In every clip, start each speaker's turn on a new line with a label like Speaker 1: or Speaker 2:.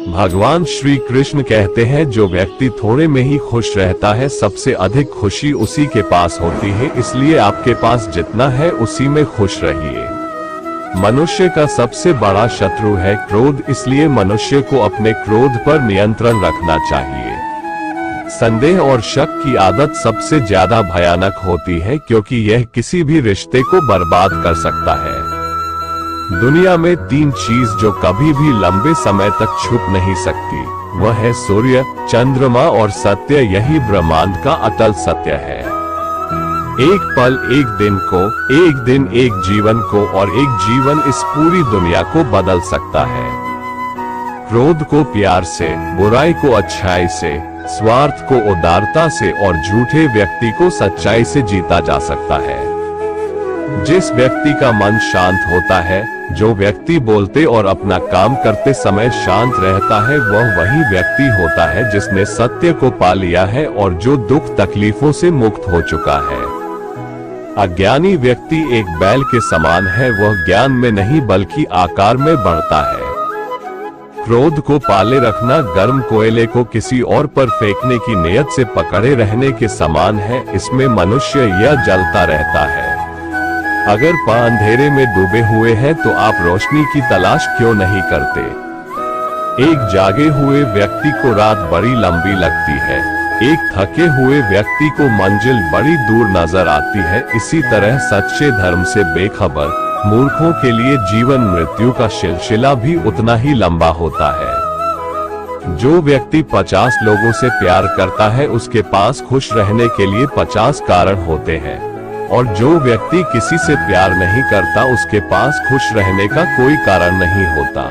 Speaker 1: भगवान श्री कृष्ण कहते हैं, जो व्यक्ति थोड़े में ही खुश रहता है, सबसे अधिक खुशी उसी के पास होती है। इसलिए आपके पास जितना है उसी में खुश रहिए। मनुष्य का सबसे बड़ा शत्रु है क्रोध, इसलिए मनुष्य को अपने क्रोध पर नियंत्रण रखना चाहिए। संदेह और शक की आदत सबसे ज्यादा भयानक होती है, क्योंकि यह किसी भी रिश्ते को बर्बाद कर सकता है। दुनिया में 3 चीज जो कभी भी लंबे समय तक छुप नहीं सकती, वह है सूर्य, चंद्रमा और सत्य। यही ब्रह्मांड का अटल सत्य है। एक पल एक दिन को, एक दिन एक जीवन को, और एक जीवन इस पूरी दुनिया को बदल सकता है। क्रोध को प्यार से, बुराई को अच्छाई से, स्वार्थ को उदारता से और झूठे व्यक्ति को सच्चाई से जीता जा सकता है। जिस व्यक्ति का मन शांत होता है, जो व्यक्ति बोलते और अपना काम करते समय शांत रहता है, वह वही व्यक्ति होता है जिसने सत्य को पा लिया है और जो दुख तकलीफों से मुक्त हो चुका है। अज्ञानी व्यक्ति एक बैल के समान है, वह ज्ञान में नहीं बल्कि आकार में बढ़ता है। क्रोध को पाले रखना गर्म कोयले को किसी और पर फेंकने की नियत से पकड़े रहने के समान है। इसमें मनुष्य यह जलता रहता है। अगर पांव अंधेरे में डूबे हुए हैं तो आप रोशनी की तलाश क्यों नहीं करते? एक जागे हुए व्यक्ति को रात बड़ी लंबी लगती है, एक थके हुए व्यक्ति को मंजिल बड़ी दूर नजर आती है। इसी तरह सच्चे धर्म से बेखबर मूर्खों के लिए जीवन मृत्यु का सिलसिला भी उतना ही लंबा होता है। जो व्यक्ति 50 लोगों से प्यार करता है, उसके पास खुश रहने के लिए 50 कारण होते हैं, और जो व्यक्ति किसी से प्यार नहीं करता, उसके पास खुश रहने का कोई कारण नहीं होता।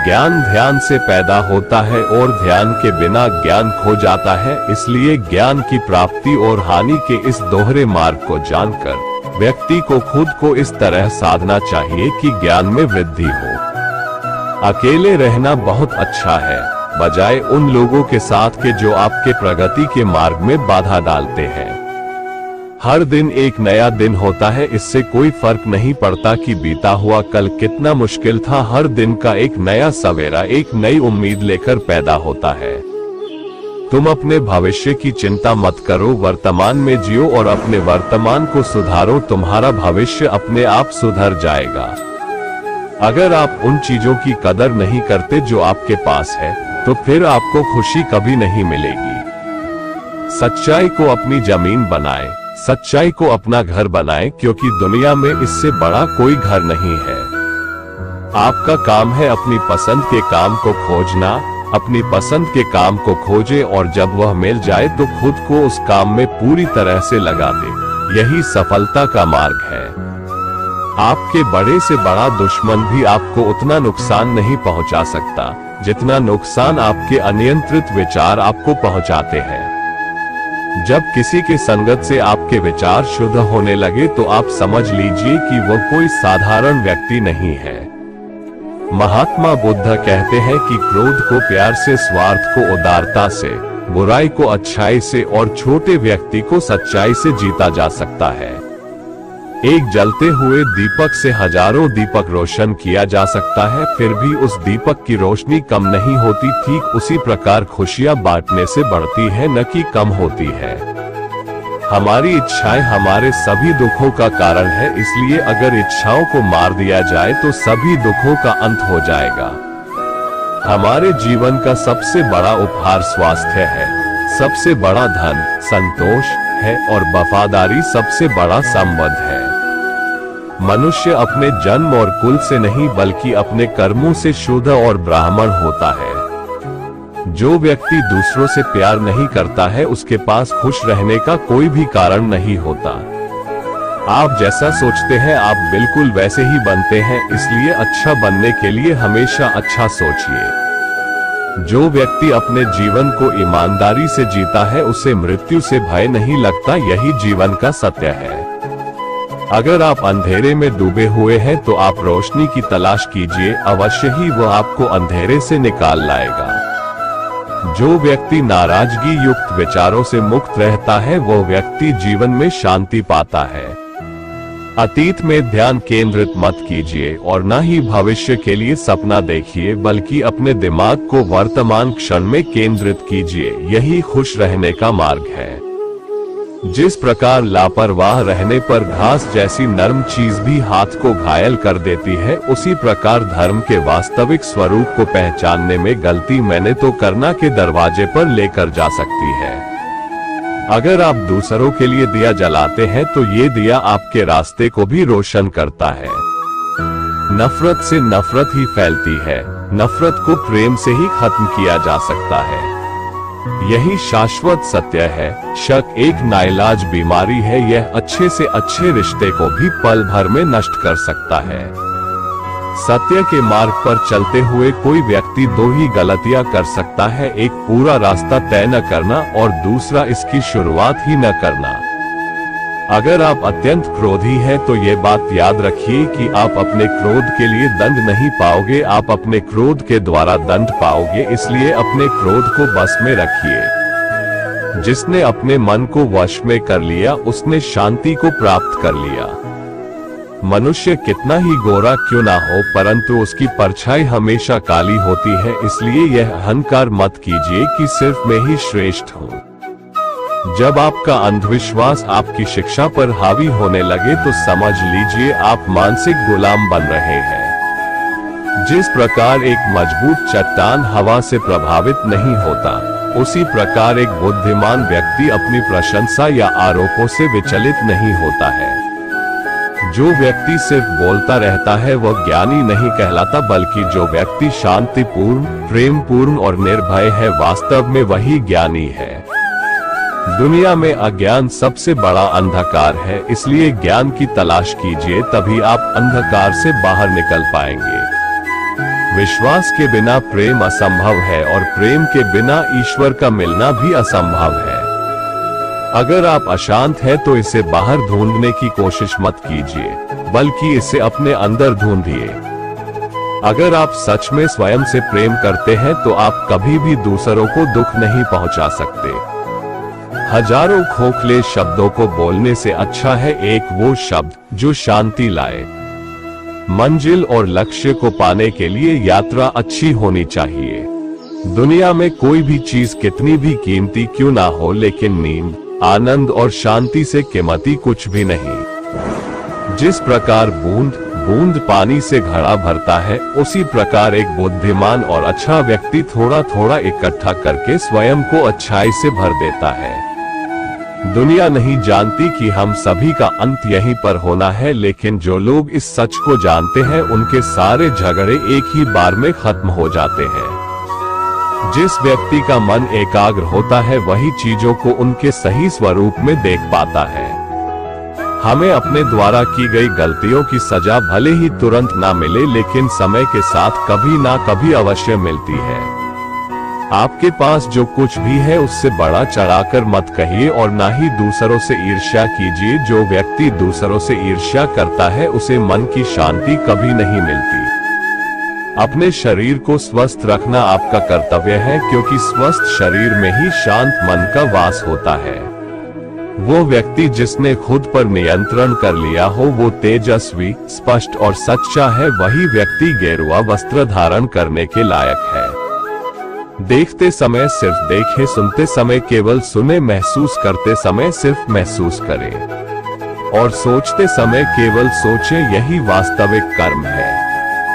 Speaker 1: ज्ञान ध्यान से पैदा होता है और ध्यान के बिना ज्ञान खो जाता है। इसलिए ज्ञान की प्राप्ति और हानि के इस दोहरे मार्ग को जानकर व्यक्ति को खुद को इस तरह साधना चाहिए कि ज्ञान में वृद्धि हो। अकेले रहना बहुत अच्छा है, बजाय उन लोगों के साथ के जो आपके प्रगति के मार्ग में बाधा डालते हैं। हर दिन एक नया दिन होता है, इससे कोई फर्क नहीं पड़ता कि बीता हुआ कल कितना मुश्किल था। हर दिन का एक नया सवेरा एक नई उम्मीद लेकर पैदा होता है। तुम अपने भविष्य की चिंता मत करो, वर्तमान में जियो और अपने वर्तमान को सुधारो। तुम्हारा भविष्य अपने आप सुधर जाएगा। अगर आप उन चीजों की कदर नहीं करते जो आपके पास है, तो फिर आपको खुशी कभी नहीं मिलेगी। सच्चाई को अपनी जमीन बनाएं, सच्चाई को अपना घर बनाएं, क्योंकि दुनिया में इससे बड़ा कोई घर नहीं है। आपका काम है अपनी पसंद के काम को खोजना। अपनी पसंद के काम को खोजें और जब वह मिल जाए तो खुद को उस काम में पूरी तरह से लगा दें। यही सफलता का मार्ग है। आपके बड़े से बड़ा दुश्मन भी आपको उतना नुकसान नहीं पहुंचा सकता, जितना नुकसान आपके अनियंत्रित विचार आपको पहुंचाते हैं। जब किसी के संगत से आपके विचार शुद्ध होने लगे तो आप समझ लीजिए कि वह कोई साधारण व्यक्ति नहीं है। महात्मा बुद्ध कहते हैं कि क्रोध को प्यार से, स्वार्थ को उदारता से, बुराई को अच्छाई से और छोटे व्यक्ति को सच्चाई से जीता जा सकता है। एक जलते हुए दीपक से हजारों दीपक रोशन किया जा सकता है, फिर भी उस दीपक की रोशनी कम नहीं होती। ठीक उसी प्रकार खुशियां बांटने से बढ़ती है, न कि कम होती है। हमारी इच्छाएं हमारे सभी दुखों का कारण है, इसलिए अगर इच्छाओं को मार दिया जाए तो सभी दुखों का अंत हो जाएगा। हमारे जीवन का सबसे बड़ा उपहार स्वास्थ्य है, सबसे बड़ा धन संतोष है और वफादारी सबसे बड़ा संबंध है। मनुष्य अपने जन्म और कुल से नहीं बल्कि अपने कर्मों से शुद्ध और ब्राह्मण होता है। जो व्यक्ति दूसरों से प्यार नहीं करता है, उसके पास खुश रहने का कोई भी कारण नहीं होता। आप जैसा सोचते हैं आप बिल्कुल वैसे ही बनते हैं, इसलिए अच्छा बनने के लिए हमेशा अच्छा सोचिए। जो व्यक्ति अपने जीवन को ईमानदारी से जीता है, उसे मृत्यु से भय नहीं लगता। यही जीवन का सत्य है। अगर आप अंधेरे में डूबे हुए हैं तो आप रोशनी की तलाश कीजिए, अवश्य ही वह आपको अंधेरे से निकाल लाएगा। जो व्यक्ति नाराजगी युक्त विचारों से मुक्त रहता है, वो व्यक्ति जीवन में शांति पाता है। अतीत में ध्यान केंद्रित मत कीजिए और न ही भविष्य के लिए सपना देखिए, बल्कि अपने दिमाग को वर्तमान क्षण में केंद्रित कीजिए। यही खुश रहने का मार्ग है। जिस प्रकार लापरवाह रहने पर घास जैसी नरम चीज भी हाथ को घायल कर देती है, उसी प्रकार धर्म के वास्तविक स्वरूप को पहचानने में गलती मैंने तो करना के दरवाजे पर लेकर जा सकती है। अगर आप दूसरों के लिए दिया जलाते हैं तो ये दिया आपके रास्ते को भी रोशन करता है। नफरत से नफरत ही फैलती है, नफरत को प्रेम से ही खत्म किया जा सकता है। यही शाश्वत सत्य है। शक एक नाइलाज बीमारी है, यह अच्छे से अच्छे रिश्ते को भी पल भर में नष्ट कर सकता है। सत्य के मार्ग पर चलते हुए कोई व्यक्ति दो ही गलतियां कर सकता है, एक पूरा रास्ता तय न करना और दूसरा इसकी शुरुआत ही न करना। अगर आप अत्यंत क्रोधी हैं तो ये बात याद रखिए कि आप अपने क्रोध के लिए दंड नहीं पाओगे, आप अपने क्रोध के द्वारा दंड पाओगे। इसलिए अपने क्रोध को बस में रखिए। जिसने अपने मन को वश में कर लिया उसने शांति को प्राप्त कर लिया। मनुष्य कितना ही गोरा क्यों ना हो, परंतु उसकी परछाई हमेशा काली होती है। इसलिए यह अहंकार मत कीजिए कि सिर्फ मैं ही श्रेष्ठ हूँ। जब आपका अंधविश्वास आपकी शिक्षा पर हावी होने लगे तो समझ लीजिए आप मानसिक गुलाम बन रहे हैं। जिस प्रकार एक मजबूत चट्टान हवा से प्रभावित नहीं होता, उसी प्रकार एक बुद्धिमान व्यक्ति अपनी प्रशंसा या आरोपों से विचलित नहीं होता है। जो व्यक्ति सिर्फ बोलता रहता है वह ज्ञानी नहीं कहलाता, बल्कि जो व्यक्ति शांतिपूर्ण, प्रेमपूर्ण और निर्भय है, वास्तव में वही ज्ञानी है। दुनिया में अज्ञान सबसे बड़ा अंधकार है, इसलिए ज्ञान की तलाश कीजिए, तभी आप अंधकार से बाहर निकल पाएंगे। विश्वास के बिना प्रेम असंभव है और प्रेम के बिना ईश्वर का मिलना भी असंभव है। अगर आप अशांत हैं तो इसे बाहर ढूंढने की कोशिश मत कीजिए, बल्कि इसे अपने अंदर ढूंढिए। अगर आप सच में स्वयं से प्रेम करते हैं तो आप कभी भी दूसरों को दुख नहीं पहुंचा सकते। हजारों खोखले शब्दों को बोलने से अच्छा है एक वो शब्द जो शांति लाए। मंजिल और लक्ष्य को पाने के लिए यात्रा अच्छी होनी चाहिए। दुनिया में कोई भी चीज कितनी भी कीमती क्यों ना हो, लेकिन नींद, आनंद और शांति से कीमती कुछ भी नहीं। जिस प्रकार बूंद बूंद पानी से घड़ा भरता है, उसी प्रकार एक बुद्धिमान और अच्छा व्यक्ति थोड़ा थोड़ा इकट्ठा करके स्वयं को अच्छाई से भर देता है। दुनिया नहीं जानती कि हम सभी का अंत यहीं पर होना है, लेकिन जो लोग इस सच को जानते हैं उनके सारे झगड़े एक ही बार में खत्म हो जाते हैं। जिस व्यक्ति का मन एकाग्र होता है वही चीजों को उनके सही स्वरूप में देख पाता है। हमें अपने द्वारा की गई गलतियों की सजा भले ही तुरंत ना मिले, लेकिन समय के साथ कभी ना कभी अवश्य मिलती है। आपके पास जो कुछ भी है उससे बड़ा चढ़ाकर मत कहिए और ना ही दूसरों से ईर्ष्या कीजिए। जो व्यक्ति दूसरों से ईर्ष्या करता है उसे मन की शांति कभी नहीं मिलती। अपने शरीर को स्वस्थ रखना आपका कर्तव्य है, क्योंकि स्वस्थ शरीर में ही शांत मन का वास होता है। वो व्यक्ति जिसने खुद पर नियंत्रण कर लिया हो वो तेजस्वी, स्पष्ट और सच्चा है। वही व्यक्ति गेरुआ वस्त्र धारण करने के लायक है। देखते समय सिर्फ देखे, सुनते समय केवल सुने, महसूस करते समय सिर्फ महसूस करें और सोचते समय केवल सोचें, यही वास्तविक कर्म है।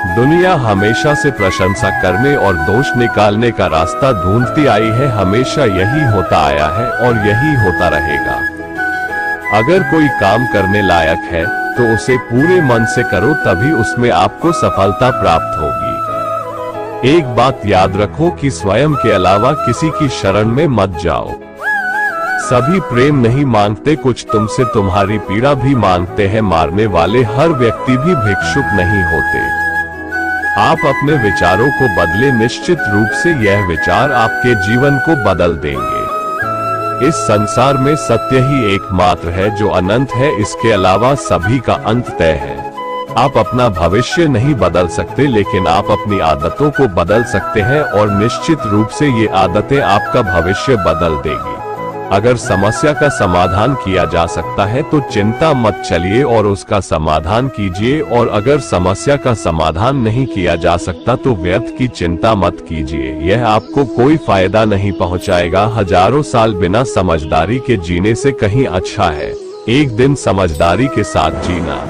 Speaker 1: दुनिया हमेशा से प्रशंसा करने और दोष निकालने का रास्ता ढूंढती आई है। हमेशा यही होता आया है और यही होता रहेगा। अगर कोई काम करने लायक है तो उसे पूरे मन से करो, तभी उसमें आपको सफलता प्राप्त होगी। एक बात याद रखो कि स्वयं के अलावा किसी की शरण में मत जाओ। सभी प्रेम नहीं मांगते, कुछ तुमसे तुम्हारी पीड़ा भी मांगते हैं। मारने वाले हर व्यक्ति भी भिक्षुक नहीं होते। आप अपने विचारों को बदले, निश्चित रूप से यह विचार आपके जीवन को बदल देंगे। इस संसार में सत्य ही एकमात्र है जो अनंत है, इसके अलावा सभी का अंत तय है। आप अपना भविष्य नहीं बदल सकते, लेकिन आप अपनी आदतों को बदल सकते हैं और निश्चित रूप से ये आदतें आपका भविष्य बदल देगी। अगर समस्या का समाधान किया जा सकता है तो चिंता मत चलिए और उसका समाधान कीजिए, और अगर समस्या का समाधान नहीं किया जा सकता तो व्यर्थ की चिंता मत कीजिए, यह आपको कोई फायदा नहीं पहुंचाएगा। हजारों साल बिना समझदारी के जीने से कहीं अच्छा है एक दिन समझदारी के साथ जीना।